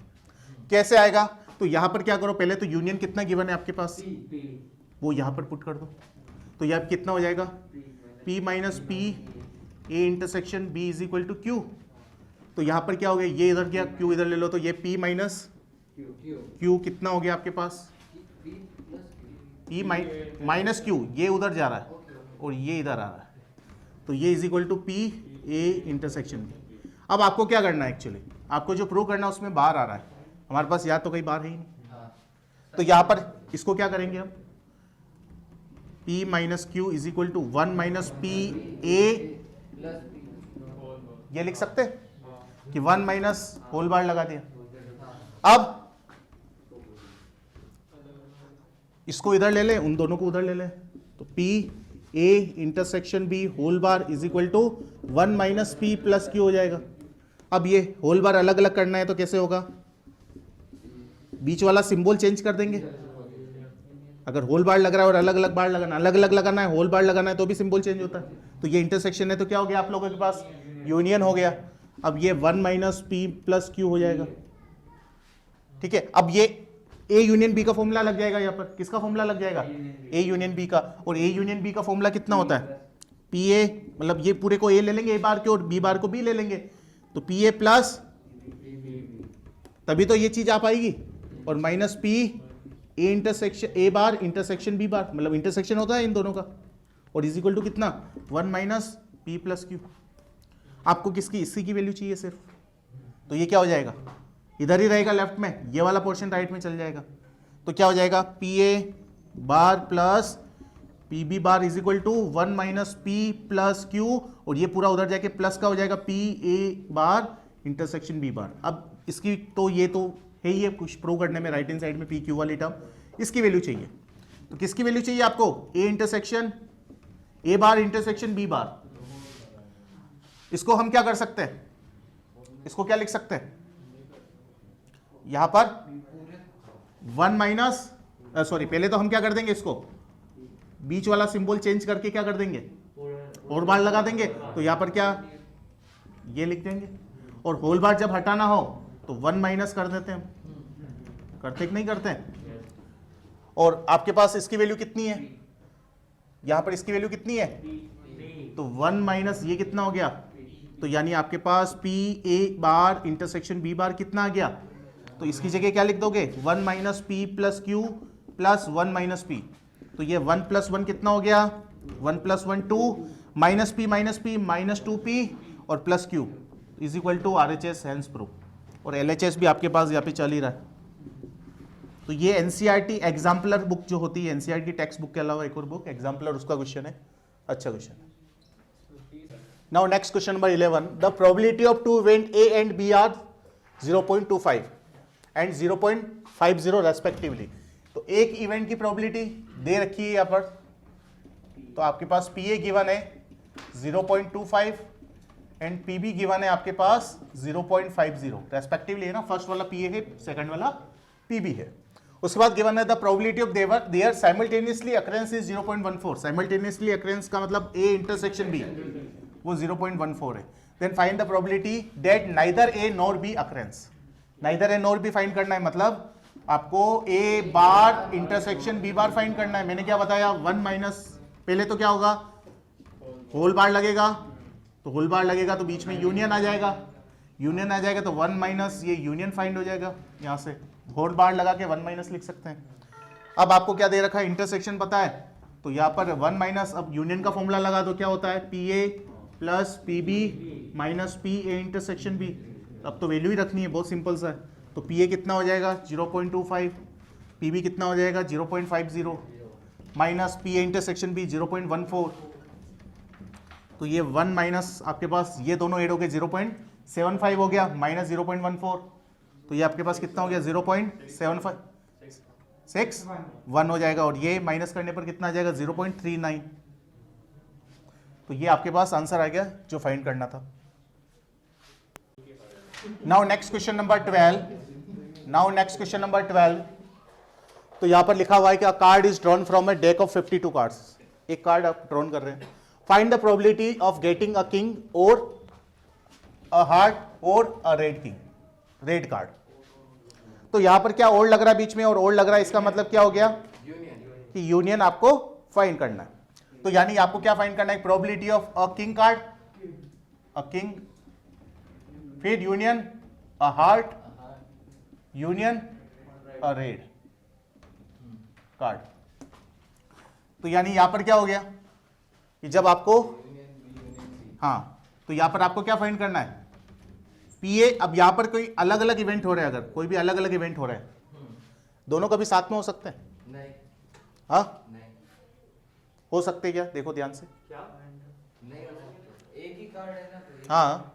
कैसे आएगा, तो यहां पर क्या करो, पहले तो यूनियन कितना गिवन है आपके पास वो यहां पर पुट कर दो, तो यह कितना हो जाएगा P minus P A intersection B is equal to Q. तो यहां पर क्या हो गया, ये इधर गया, Q इधर ले लो, तो ये P माइनस Q कितना हो गया आपके पास P माइनस Q, ये उधर जा रहा है और ये इधर आ रहा है, तो ये is equal to P A intersection B। अब आपको क्या करना है, एक्चुअली आपको जो प्रूव करना है उसमें बाहर आ रहा है, हमारे पास या तो कहीं बाहर है ही नहीं, तो यहां पर इसको क्या करेंगे हम, P minus Q is equal to 1 minus P A, ये लिख सकते कि 1 माइनस होल बार लगा दिया। अब इसको इधर ले ले, उन दोनों को उधर ले ले, तो P A intersection B whole bar is equal to 1 minus P plus Q हो जाएगा। अब ये होल बार अलग अलग करना है तो कैसे होगा, बीच वाला सिंबल चेंज कर देंगे। अगर होल बार लग रहा है और अलग अलग बार लगाना, अलग अलग लगाना है, होल बार लगाना है तो भी सिंबल चेंज होता है। तो ये इंटरसेक्शन है तो क्या हो गया आप लोगों के पास, यूनियन हो गया। अब ये 1 माइनस पी प्लस क्यू हो जाएगा। ठीक है, अब ये ए यूनियन बी का फॉर्मूला लग जाएगा। यहाँ पर किसका फॉर्मूला लग जाएगा, ए यूनियन बी का। और ए यूनियन बी का फॉर्मूला कितना होता है, पी ए, मतलब ये पूरे को ए ले लेंगे ए बार के और बी बार को बी ले लेंगे, तो पी ए प्लस, तभी तो ये चीज आ पाएगी, और minus P A intersection A bar intersection B bar, मतलब इंटरसेक्शन होता है इन दोनों का, और इज इक्वल टू कितना 1 माइनस पी प्लस क्यू। आपको किसकी, इसी की वैल्यू चाहिए सिर्फ, तो ये क्या हो जाएगा, इधर ही रहेगा लेफ्ट में, ये वाला पोर्शन राइट में चल जाएगा। तो क्या हो जाएगा, P A bar plus P B bar is equal to 1 minus P plus Q, और ये पूरा उधर जाके प्लस का हो जाएगा P A bar intersection B bar. अब इसकी तो ये तो है ही है, कुछ प्रूव करने में राइट हैंड साइड में पी क्यू वाली टर्म, इसकी वैल्यू चाहिए। तो किसकी वैल्यू चाहिए आपको, A intersection A bar intersection B bar. इसको हम क्या कर सकते हैं, इसको क्या लिख सकते हैं, यहां पर 1 माइनस, सॉरी पहले तो हम क्या कर देंगे, इसको बीच वाला सिंबल चेंज करके क्या कर देंगे, और बार लगा देंगे। तो यहां पर क्या ये लिख देंगे, और होल बार जब हटाना हो तो 1 माइनस कर देते हैं, करते कि नहीं करते हैं। और आपके पास इसकी वैल्यू कितनी है, यहां पर इसकी वैल्यू कितनी है, तो 1 माइनस ये कितना हो गया, तो यानी आपके पास P A bar intersection B bar कितना आ गया, तो इसकी जगह क्या लिख दोगे, 1 minus P plus Q plus 1 minus P. तो ये 1 प्लस 1 कितना हो गया, 1 plus 1 2, minus P minus 2p और plus Q is equal to R H S, hence proof. और एल एच एस भी आपके पास यहाँ पे चल ही रहा है। तो ये एनसीईआरटी एग्जाम्पलर बुक जो होती है, एनसीईआरटी टेक्स्ट बुक के अलावा एक और बुक एग्जाम्पलर, उसका क्वेश्चन है, अच्छा क्वेश्चन है। Now next question number 11, the probability of two event A and B are 0.25 and 0.50 respectively. तो एक इवेंट की प्रोबेबिलिटी दे रखी है यहाँ पर, तो आपके पास पी ए गिवन है 0.25 एंड पी बी गिवन है आपके पास 0.50 रेस्पेक्टिवली है ना, फर्स्ट वाला पी ए है, सेकंड वाला पी बी है। उसके बाद गिवन है the probability of their simultaneously occurrence is 0.14। Simultaneously occurrence का मतलब ए इंटरसेक्शन बी, वो 0.14 है। Then find the probability that neither A nor B occurrence. Neither A nor B find करना है, मतलब आपको A bar intersection B bar find करना है। मैंने क्या बताया, 1 माइनस, पहले तो क्या होगा, होल बार लगेगा, तो होल बार लगेगा तो बीच में यूनियन आ जाएगा, यूनियन आ जाएगा तो 1 माइनस ये यूनियन फाइंड हो जाएगा, यहां से होल बार लगा के 1 माइनस लिख सकते हैं। अब आपको क्या दे रखा है, इंटरसेक्शन पता है, तो यहाँ पर 1 माइनस, अब यूनियन का फॉर्मूला लगा दो, क्या होता है, P A plus P B minus P A intersection B. अब तो वैल्यू ही रखनी है, बहुत सिंपल सा है। तो पी ए कितना हो जाएगा 0.25, पी बी कितना हो जाएगा 0.50 minus P A intersection B 0.14। तो ये 1 माइनस आपके पास ये दोनों ऐड हो गए 0.75 हो गया, माइनस 0.14, तो ये आपके पास कितना हो गया 0.756 हो जाएगा, और ये माइनस करने पर कितना आ जाएगा 0.39। तो ये आपके पास आंसर आ गया जो फाइंड करना था। Now next question number 12। तो यहां पर लिखा हुआ है कि अ card is drawn from a deck of 52 cards. एक कार्ड आप ड्रॉन कर रहे हैं, find the probability of getting a king और अ हार्ट और अ रेड किंग, रेड कार्ड। तो यहां पर क्या और लग रहा है बीच में, और लग रहा है, इसका मतलब क्या हो गया कि यूनियन आपको फाइंड करना है। तो यानी आपको क्या फाइंड करना है, probability of a king card, a king, फिर union a heart, union a red card. तो यानी यहां पर क्या हो गया कि जब आपको, हाँ, तो यहां पर आपको क्या फाइंड करना है, पी ए। अब यहां पर कोई अलग अलग इवेंट हो रहे हैं, अगर कोई भी अलग अलग इवेंट हो रहे हैं, दोनों कभी साथ में हो सकते हैं, नहीं, हाँ नहीं, हो सकते क्या, देखो ध्यान से, क्या नहीं हो सकता, एक ही कार्ड है ना, तो हाँ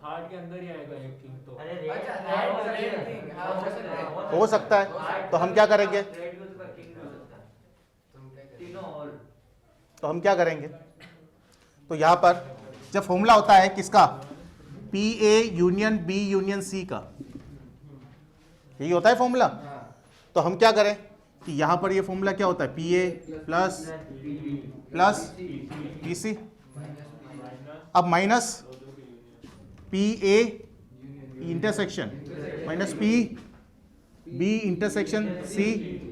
हार्ट के अंदर ही आएगा एक किंग तो। अच्छा, रेड किंग, हाँ हो सकता है, हो सकता है। तो हम क्या करेंगे, रेड भी हो सकता है, किंग भी हो सकता है, तुम क्या करेंगे, तीनों और तो हम क्या करेंगे, तो यहां पर जब फॉर्मूला होता है किसका, P A union B union C का, यही होता है फॉर्मूला। तो हम क्या करें कि यहां पर ये फॉर्मूला क्या होता है, P A plus P C, अब minus P A intersection minus P B intersection C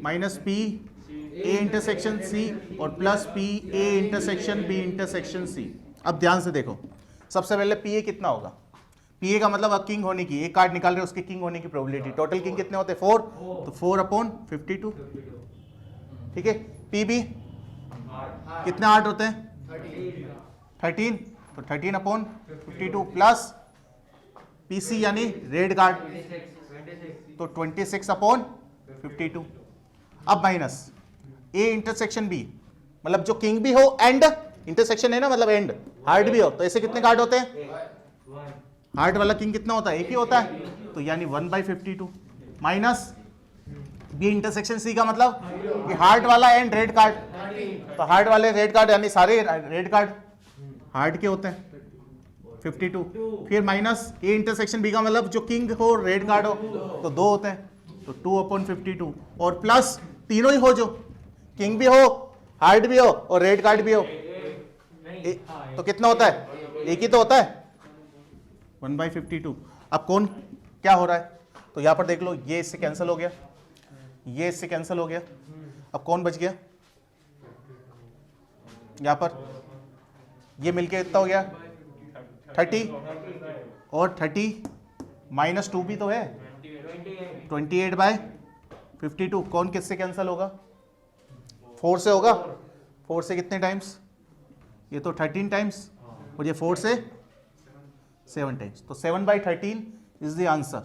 minus P A intersection C और plus P A intersection B intersection C. अब ध्यान से देखो, सबसे पहले पी ए कितना होगा, पी ए का मतलब अब किंग होने की, एक कार्ड निकाल रहे हो उसके किंग होने की प्रोबेबिलिटी, टोटल किंग कितने होते हैं 4, तो 4/52, ठीक है। पी बी कितने 8 होते हैं 13, तो 13/52 प्लस पी सी यानी रेड कार्ड, तो 26/52। अब माइनस ए इंटरसेक्शन बी, मतलब जो किंग भी हो एंड इंटरसेक्शन है ना, मतलब एंड हार्ट भी हो, तो ऐसे कितने कार्ड होते हैं, हार्ट वाला किंग कितना होता है, एक ही होता है, तो यानी 1/52 माइनस बी इंटरसेक्शन सी का मतलब कि हार्ट वाला एंड रेड कार्ड, तो हार्ट वाले रेड कार्ड यानी सारे रेड कार्ड हार्ट के होते हैं 52, फिर माइनस ए इंटरसेक्शन बी का मतलब जो किंग हो रेड कार्ड हो, तो 2 होते हैं, तो 2/52 और प्लस तीनों ही हो, जो किंग भी हो हार्ट भी हो और रेड कार्ड भी हो, तो कितना होता है, एक ही तो होता है 1/52। अब कौन क्या हो रहा है, तो यहां पर देख लो, ये इससे कैंसिल हो गया, ये इससे कैंसिल हो गया, अब कौन बच गया, यहां पर ये मिलके कितना हो गया 30 और 30 माइनस 2 भी तो है 28/52, कौन किससे कैंसिल होगा, 4 से होगा, 4 से कितने टाइम्स, ये तो 13 टाइम्स और ये 4 से 7 टाइम्स, तो 7/13 इज द आंसर।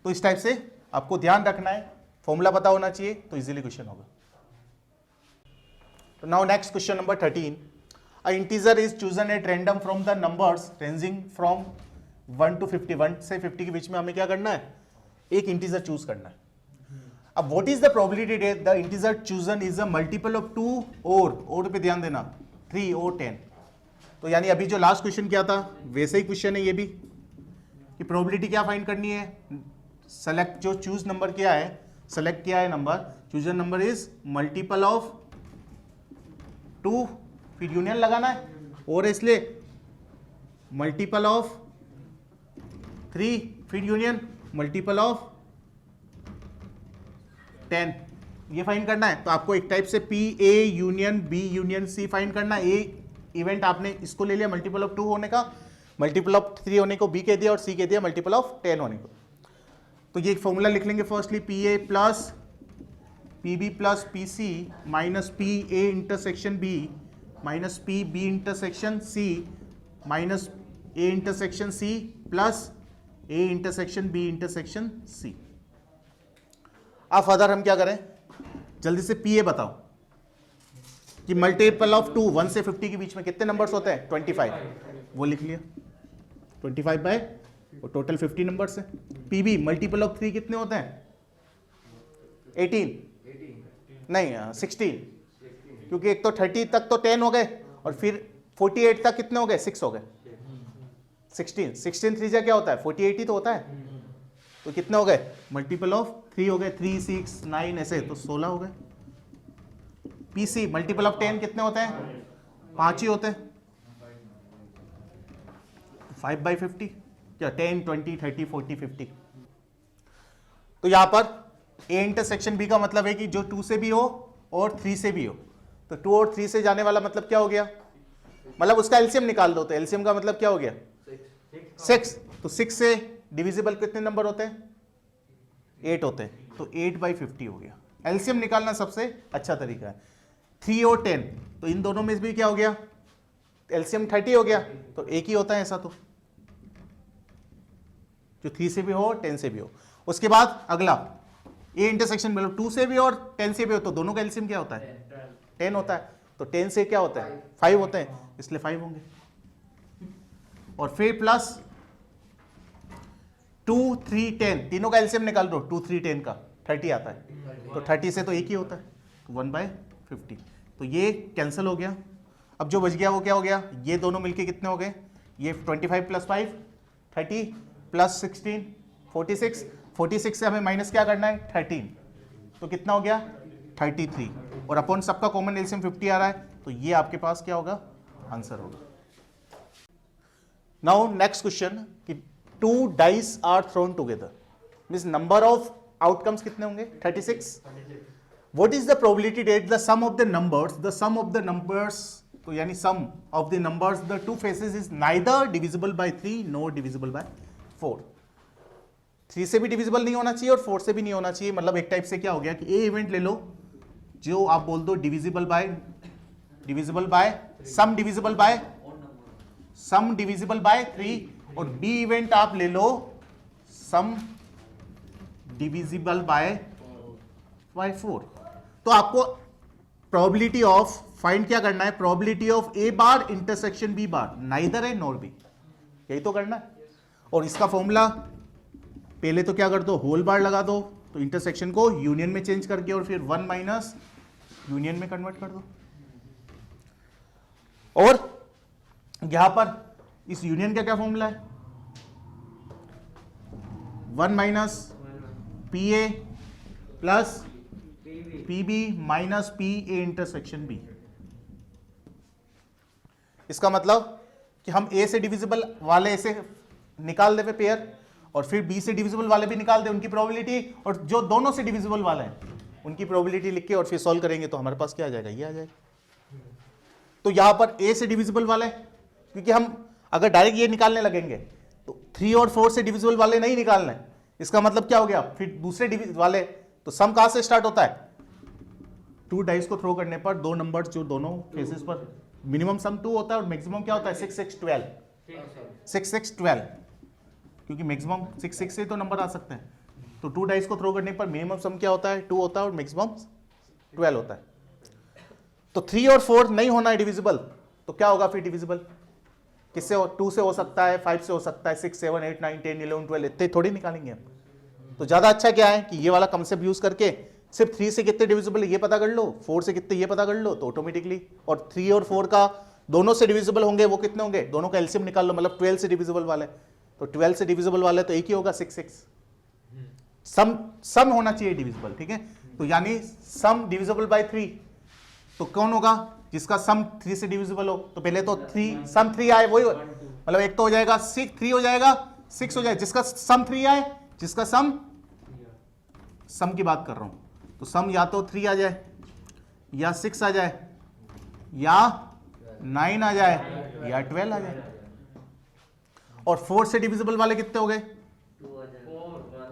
तो इस टाइप से आपको ध्यान रखना है, फॉर्मूला पता होना चाहिए, तो इजीली क्वेश्चन होगा। तो now next question number 13, a integer is chosen at random from the numbers ranging from 1 to 50, 1 से 50 के बीच में हमें क्या करना है, एक इंटीजर चूज करना है। अब what is the probability that the integer chosen is a multiple of 2 और पे ध्यान देना 3 और 10, तो यानी अभी जो लास्ट क्वेश्चन किया था वैसे ही क्वेश्चन है ये भी, कि प्रोबेबिलिटी क्या फाइंड करनी है, सेलेक्ट जो चूज नंबर किया है, सेलेक्ट किया है number, chosen number is multiple of 2, फिर यूनियन लगाना है, और इसलिए मल्टीपल ऑफ 3, फिर यूनियन मल्टीपल ऑफ 10, ये फाइंड करना है। तो आपको एक टाइप से P A union B union C find करना है। ए इवेंट आपने इसको ले लिया मल्टीपल ऑफ 2 होने का, मल्टीपल ऑफ 3 होने को बी कह दिया और सी कह दिया मल्टीपल ऑफ 10 होने को। तो ये एक फॉर्मूला लिख लेंगे, firstly P A plus P B plus P C minus P A intersection B minus P B intersection C minus A intersection C plus A intersection B intersection C. अब फर्दर हम क्या करें, जल्दी से पी ए बताओ कि मल्टीपल ऑफ 2, 1 से 50 के बीच में कितने नंबर्स होते हैं 25, वो लिख लिया 25 बाय और टोटल 50 नंबर्स है। पी बी मल्टीपल ऑफ 3 कितने होते हैं 18 नहीं 16, क्योंकि एक तो 30 तक तो 10 हो गए और फिर 48 तक कितने हो गए 6 हो गए, 16 3 से क्या होता है 48 ही तो होता है, तो कितने हो गए मल्टीपल ऑफ 3 हो गए, 3 6 9 ऐसे, तो 16 हो गए। पीसी मल्टीपल ऑफ 10 कितने होते हैं 5 ही होते हैं, 5/50 क्या 10 20 30 40 50। तो यहां पर ए इंटरसेक्शन बी का मतलब है कि जो 2 से भी हो और 3 से भी हो, तो 2 और 3 से जाने वाला मतलब क्या हो गया, मतलब उसका एलसीएम निकाल दो, तो एलसीएम का मतलब क्या हो गया 6, तो 6 से डिविजिबल कितने नंबर होते हैं 8 होते हैं, तो 8/50 हो गया। एलसीएम निकालना सबसे अच्छा तरीका है। 3 और 10, तो इन दोनों में भी क्या हो गया एलसीएम 30 हो गया, तो एक ही होता है ऐसा, तो जो 3 से भी हो 10 से भी हो। उसके बाद अगला ए इंटरसेक्शन मतलब 2 से भी और 10 से भी हो, तो दोनों का एलसीएम क्या होता है 10 होता है, तो 10 से क्या होता है 5 होते हैं, इसलिए 5 होंगे। और फिर प्लस 2 3 10 तीनों का एलसीएम निकाल दो, 2 3 10 का 30 आता है, तो 30 से तो एक ही होता है, 1/50। तो ये कैंसिल हो गया। अब जो बच गया वो क्या हो गया, ये दोनों मिलके कितने हो गए, ये 25 प्लस 5 30 प्लस 16 46, 46 से हमें माइनस क्या करना है 13, तो कितना हो गया 33, और अपॉन सबका कॉमन एलसीएम 50 आ रहा है, तो ये आपके पास क्या होगा आंसर होगा। नाउ नेक्स्ट क्वेश्चन कि 2 dice are thrown together, means number of outcomes कितने होंगे 36। What is the probability that the sum of the numbers, तो यानी sum of the numbers the two faces is neither divisible by 3 nor divisible by 4। 3 से भी डिविजिबल नहीं होना चाहिए और 4 से भी नहीं होना चाहिए, मतलब एक टाइप से क्या हो गया कि ए इवेंट ले लो जो आप बोल दो divisible by sum divisible by 3, और बी इवेंट आप ले लो सम डिविजिबल बाय 4। तो आपको प्रोबेबिलिटी ऑफ फाइंड क्या करना है, probability of A bar intersection B bar neither है नॉर बी, यही तो करना है। और इसका फॉर्मूला पहले तो क्या कर दो होल बार लगा दो, तो इंटरसेक्शन को यूनियन में चेंज करके और फिर 1 माइनस यूनियन में कन्वर्ट कर दो, और यहां पर इस यूनियन का क्या फॉर्मूला है 1 minus P A plus P B minus P A intersection B. इसका मतलब कि हम ए से डिविजिबल वाले ऐसे निकाल दे पेयर, और फिर बी से डिविजिबल वाले भी निकाल दे उनकी प्रोबेबिलिटी, और जो दोनों से डिविजिबल वाले हैं उनकी प्रोबेबिलिटी लिख के और फिर सॉल्व करेंगे तो हमारे पास क्या आ जाएगा, ये आ जाएगा। तो यहां पर ए से डिविजिबल वाले, क्योंकि हम अगर डायरेक्ट ये निकालने लगेंगे तो 3 और 4 से डिविजिबल वाले नहीं निकालने, इसका मतलब क्या हो गया फिर दूसरे डिविजिबल वाले, तो सम कहां से स्टार्ट होता है 2 डाइस को थ्रो करने पर दो नंबर्स जो दोनों फेसेस पर मिनिमम सम 2 होता है और मैक्सिमम क्या होता है 6 6 12, क्योंकि मैक्सिमम 6 से तो नंबर आ सकते हैं। तो 2 डाइस को थ्रो करने पर मिनिमम सम क्या होता है 2 होता है और मैक्सिमम 12 होता है। तो 3 और 4 नहीं होना है डिविजिबल, तो क्या होगा फिर डिविजिबल किससे 2 से हो सकता है, 5 से हो सकता है, 6 7 8 9 10 11 12 इतने थोड़ी निकालेंगे हम। तो ज्यादा अच्छा क्या है कि ये वाला कंसेप्ट यूज करके सिर्फ 3 से कितने डिविजिबल है ये पता कर लो, 4 से कितने ये पता कर लो, तो ऑटोमेटिकली, और 3 और 4 का दोनों से डिविजिबल होंगे वो कितने होंगे, दोनों का एलसीएम निकाल लो, मतलब 12 से डिविजिबल वाले, तो 12 से डिविजिबल वाले तो एक ही होगा 6 6। सम होना चाहिए डिविजिबल, ठीक है। तो यानी सम डिविजिबल बाय 3, तो कौन होगा जिसका सम 3 से डिविजिबल हो, तो पहले तो 3 सम 3 आए वही, मतलब एक तो हो जाएगा 6 3 हो जाएगा 6 हो जाएगा, जिसका सम 3 आए, जिसका सम की बात कर रहा हूं, तो सम या तो 3 आ जाए या 6 आ जाए या 9 आ जाए या 12 आ जाए। और 4 से डिविजिबल वाले कितने हो गए,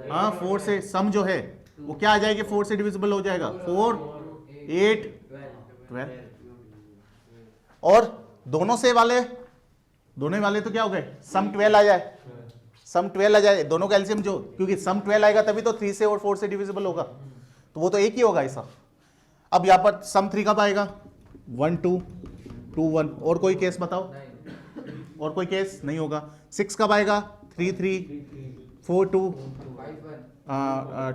हाँ 4 से सम जो है वो क्या आ जाएगी, 4 से डिविजिबल हो जाएगा 4 8 12, और दोनों वाले तो क्या हो गए सम 12 आ जाए, सम 12 आ जाए, दोनों का एलसीएम जो, क्योंकि सम 12 आएगा तभी तो 3 से और 4 से डिविजिबल होगा, तो वो तो एक ही होगा ऐसा। अब यहां पर सम 3 कब आएगा 1 2 2 1, और कोई केस बताओ, और कोई केस नहीं होगा। 6 कब आएगा 3 3 4 2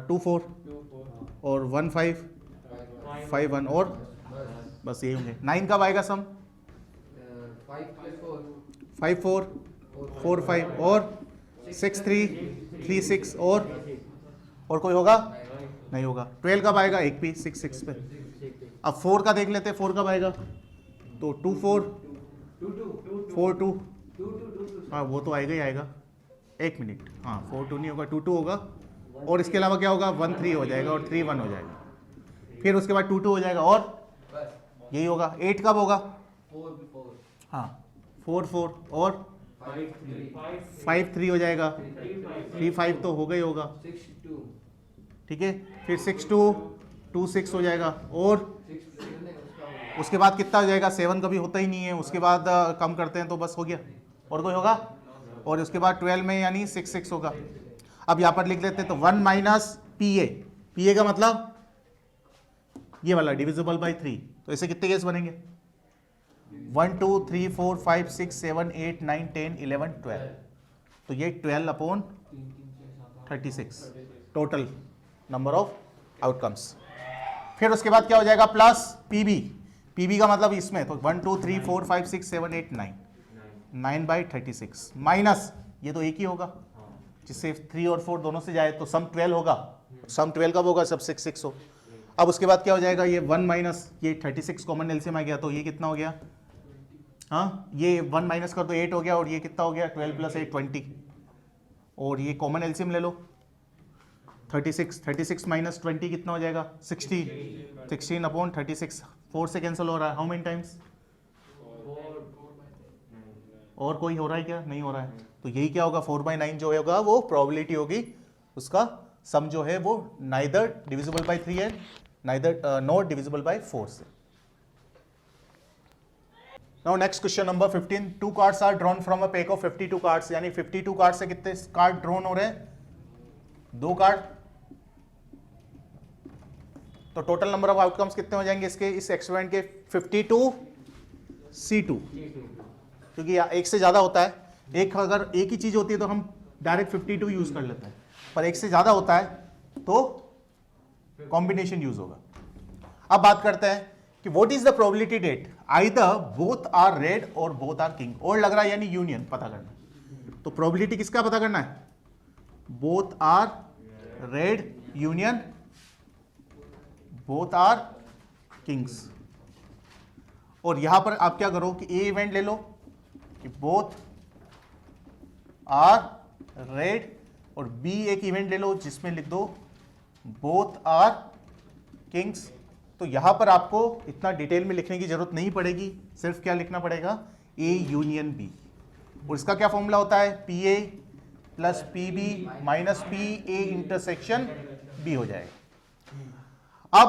2 4 और 1 5 5 1, और बस यही होंगे। 9 कब आएगा सम 5 4 4 5 और 6 3 3 6, और कोई होगा नहीं होगा। 12 कब आएगा, एक भी 6 6 पे। अब 4 का देख लेते हैं, 4 कब आएगा, तो 2 4 4 2, हाँ वो तो आएगा ही आएगा, एक मिनट, हाँ 4 2 नहीं होगा 2 2 होगा, और इसके अलावा क्या होगा 1 3 हो जाएगा और 3 1 हो जाएगा, फिर उसके बाद 2 2 हो जाएगा, और यही होगा। 8 कब होगा, हाँ 4 4 और 5 3 हो जाएगा, 3 5 तो होगा ही होगा, ठीक है। फिर 6 2 2 6 हो जाएगा, और उसके बाद कितना हो जाएगा, 7 कभी होता ही नहीं है, उसके बाद कम करते हैं तो बस हो गया, और कोई होगा, और उसके बाद 12 में यानी 6 6 होगा। अब यहाँ पर लिख लेते हैं, तो 1 माइनस पी ए का मतलब ये वाला डिविजिबल बाय 3, तो ऐसे कितने केस बनेंगे 1 2 3 4 5 6 7 8 9 10 11 12, तो ये 12 upon 36 total number of outcomes. फिर उसके बाद क्या हो जाएगा प्लस पीबी का मतलब इसमें तो 1 2 3 4 5 6 7 8 9 9/36 माइनस ये तो एक ही होगा, जिससे 3 और 4 दोनों से जाए तो सम 12 होगा, सम 12 कब होगा, सब 6 6 हो। अब उसके बाद क्या हो जाएगा, ये 1 माइनस ये 36 कॉमन एलसीएम आ गया, तो ये कितना हो गया, हाँ ये 1 माइनस कर दो 8 हो गया, और ये कितना हो गया 12 + 8 20, और ये कॉमन एलसीएम ले लो 36 माइनस 20 कितना हो जाएगा 16/36 4 से कैंसिल हो रहा है, हाउ मेनी टाइम्स, और कोई हो रहा है क्या, नहीं हो रहा है, तो यही क्या होगा 4/9 जो होगा वो प्रोबेबिलिटी होगी, उसका सम जो है वो neither divisible by 3 and neither not divisible by 4 से। Now next question number 15, 2 cards are drawn from a pack of 52 cards, यानी 52 कार्ड से कितने कार्ड ड्रॉन हो रहे हैं, 2 कार्ड, तो टोटल नंबर ऑफ आउटकम्स कितने हो जाएंगे इसके, इस एक्सपेरिमेंट के 52 C2, क्योंकि एक से ज्यादा होता है, एक अगर एक ही चीज होती है तो हम डायरेक्ट 52 यूज कर लेते हैं, पर एक से ज्यादा होता है तो कॉम्बिनेशन यूज होगा। अब बात करते हैं कि what is the probability that either both are red और बोथ आर किंग, और लग रहा है यानी यूनियन पता करना है, तो प्रोबेबिलिटी किसका पता करना है, both are red union both are kings, और यहां पर आप क्या करो कि ए इवेंट ले लो कि बोथ आर रेड, और बी एक इवेंट ले लो जिसमें लिख दो बोथ आर किंग्स, तो यहां पर आपको इतना डिटेल में लिखने की जरूरत नहीं पड़ेगी, सिर्फ क्या लिखना पड़ेगा ए यूनियन बी, और इसका क्या फॉर्मूला होता है P A plus P B minus P A intersection B हो जाएगा। अब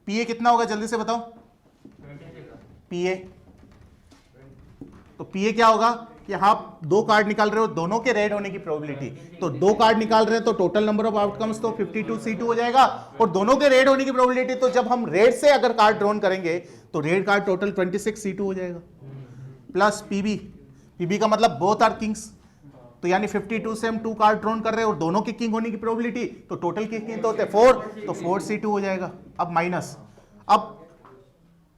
पी ए कितना होगा जल्दी से बताओ, पी ए, तो पी ए क्या होगा कि आप 2 कार्ड निकाल रहे हो, दोनों के रेड होने की प्रोबेबिलिटी, तो 2 कार्ड निकाल रहे हैं तो टोटल नंबर ऑफ आउटकम्स तो 52 C2 हो जाएगा, और दोनों के रेड होने की प्रोबेबिलिटी, तो जब हम रेड से अगर कार्ड ड्रॉन करेंगे तो रेड कार्ड टोटल 26 C2 हो जाएगा, प्लस पीबी, पीबी का मतलब बोथ आर किंग्स, तो यानी 52 से हम 2 कार्ड ड्रॉन कर रहे हैं और दोनों के किंग होने की प्रोबेबिलिटी, तो टोटल किंग तो होते हैं 4, तो 4 C2 हो जाएगा। अब माइनस, अब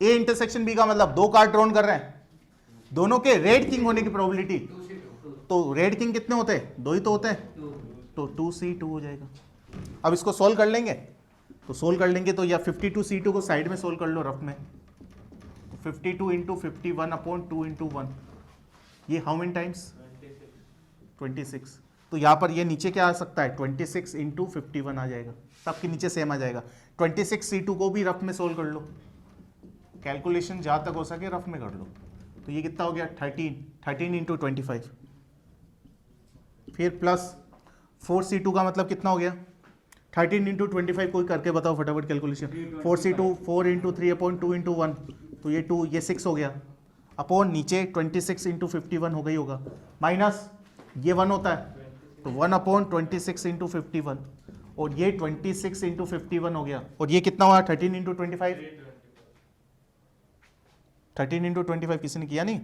ए इंटरसेक्शन बी का मतलब 2 कार्ड ड्रॉन कर रहे हैं, दोनों के रेड किंग होने की प्रोबेबिलिटी, तो रेड किंग कितने होते हैं, 2 ही तो होते हैं, तो 2C2 हो जाएगा। अब इसको सोल्व कर लेंगे, तो सोल्व कर लेंगे तो या 52 C2 को साइड में सोल्व कर लो रफ में, 52 × 51/2 × 1, ये हाउ मेनी टाइम्स 26, तो यहां पर ये नीचे क्या आ सकता है 26 × 51 आ जाएगा, सबके नीचे सेम आ जाएगा। 26 C2 को भी रफ में सोल्व कर लो, कैलकुलेशन जहां तक हो सके रफ में कर लो, तो ये कितना हो गया 13 × 25, फिर प्लस 4 C2 का मतलब कितना हो गया 13 × 25, कोई करके बताओ फटाफट कैलकुलेशन, 4 C2 4 × 3/2 × 1, तो ये 2 ये 6 हो गया, अपॉन नीचे 26 × 51 हो गई होगा, माइनस ये 1 होता है तो 1/26 × 51, और ये 26 × 51 हो गया, और ये कितना हुआ 13 × 25, 13 × 25 किसी ने किया नहीं,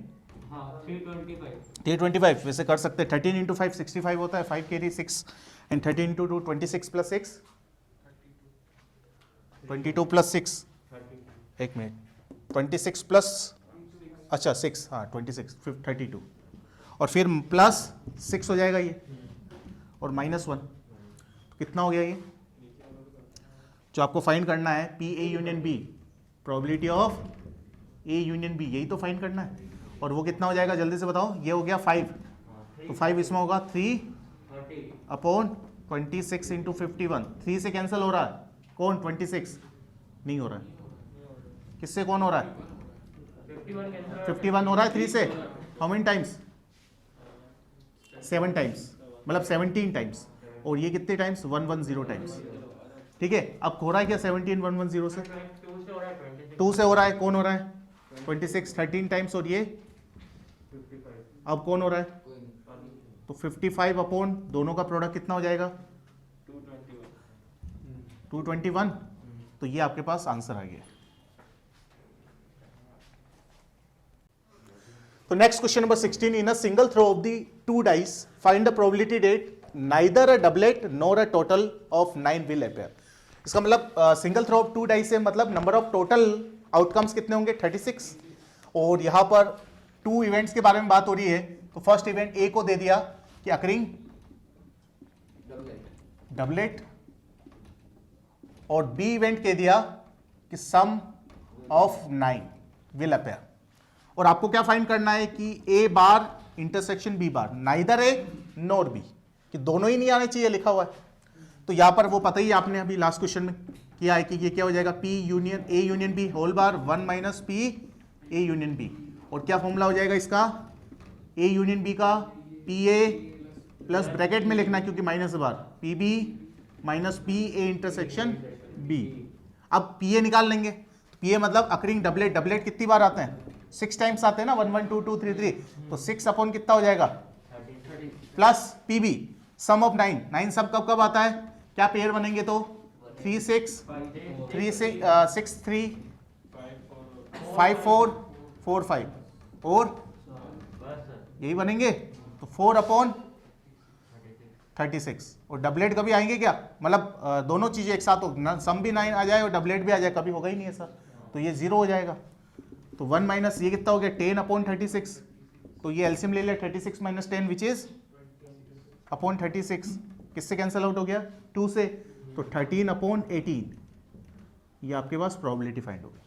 हाँ 325 325 वैसे कर सकते हैं, 13 × 5 65 होता है, 5 कैरी 6 एंड 13 × 2 26 + 6 22 + 6, एक मिनट 26 प्लस अच्छा 6, हाँ 26 32, और फिर प्लस 6 हो जाएगा ये, और -1, तो कितना हो गया ये, जो आपको फाइंड करना है P A union B, probability of A union B, यही तो फाइंड करना है, और वो कितना हो जाएगा जल्दी से बताओ, ये हो गया 5, तो 5 इसमें होगा 3/26 × 51, 3 से कैंसिल हो रहा है कौन 26 नहीं हो रहा है, किससे कौन हो रहा है 51 हो रहा है 3 से, हाउ मेनी टाइम्स 7 टाइम्स, मतलब 17 टाइम्स, और ये कितने टाइम्स 110 टाइम्स, ठीक है। अब हो रहा है क्या 17 110 से 2 से हो रहा है, कौन हो रहा है 26 13 टाइम्स, और ये अब कौन हो रहा है, तो 55 अपॉन दोनों का प्रोडक्ट कितना हो जाएगा 221, तो ये आपके पास आंसर आ गया। तो next question number 16, in a single throw of the 2 dice find the probability that neither a doublet nor a total of 9 will appear. इसका मतलब सिंगल थ्रो ऑफ 2 डाइस से मतलब नंबर ऑफ टोटल आउटकम्स कितने होंगे 36। और यहां पर 2 इवेंट्स के बारे में बात हो रही है, तो फर्स्ट इवेंट ए को दे दिया कि अकरिंग डबलेट, और बी इवेंट कह दिया कि सम ऑफ 9 विल अपेयर। और आपको क्या फाइंड करना है कि A bar intersection B bar, neither A nor B, कि दोनों ही नहीं आने चाहिए लिखा हुआ है। तो यहां पर वो पता ही आपने अभी लास्ट क्वेश्चन में किया है कि ये क्या हो जाएगा, P union A union B whole bar 1 minus P A union B. और क्या फॉर्मूला हो जाएगा इसका, ए यूनियन बी का पी ए प्लस ब्रैकेट में लिखना है क्योंकि minus bar P B minus P A intersection B. अब पी ए निकाल लेंगे, पी ए मतलब अकरिंग डबलेट, डबलेट कितनी बार आते हैं 6 टाइम्स आते हैं ना, 1 1 2 2 3 3, तो 6 अपॉन कितना हो जाएगा plus P B sum of 9, 9 सब कब कब आता है, क्या पेयर बनेंगे तो 3 6 3 6 3 5 4 4 5 और यही बनेंगे, तो 4 अपॉन 36। और डबलेट कभी आएंगे क्या, मतलब दोनों चीजें एक साथ हो, सम भी 9 आ जाए और डबलेट भी आ जाए, कभी होगा ही नहीं ऐसा, तो ये 0 हो जाएगा। तो 1 माइनस ये कितना हो गया 10 अपॉन 36, तो ये एलसीएम ले लिया 36 माइनस 10 विच इज अपॉन 36, किससे कैंसिल आउट हो गया 2 से, तो 13 अपॉन 18, ये आपके पास प्रोबेबिलिटी फाइंड होगी।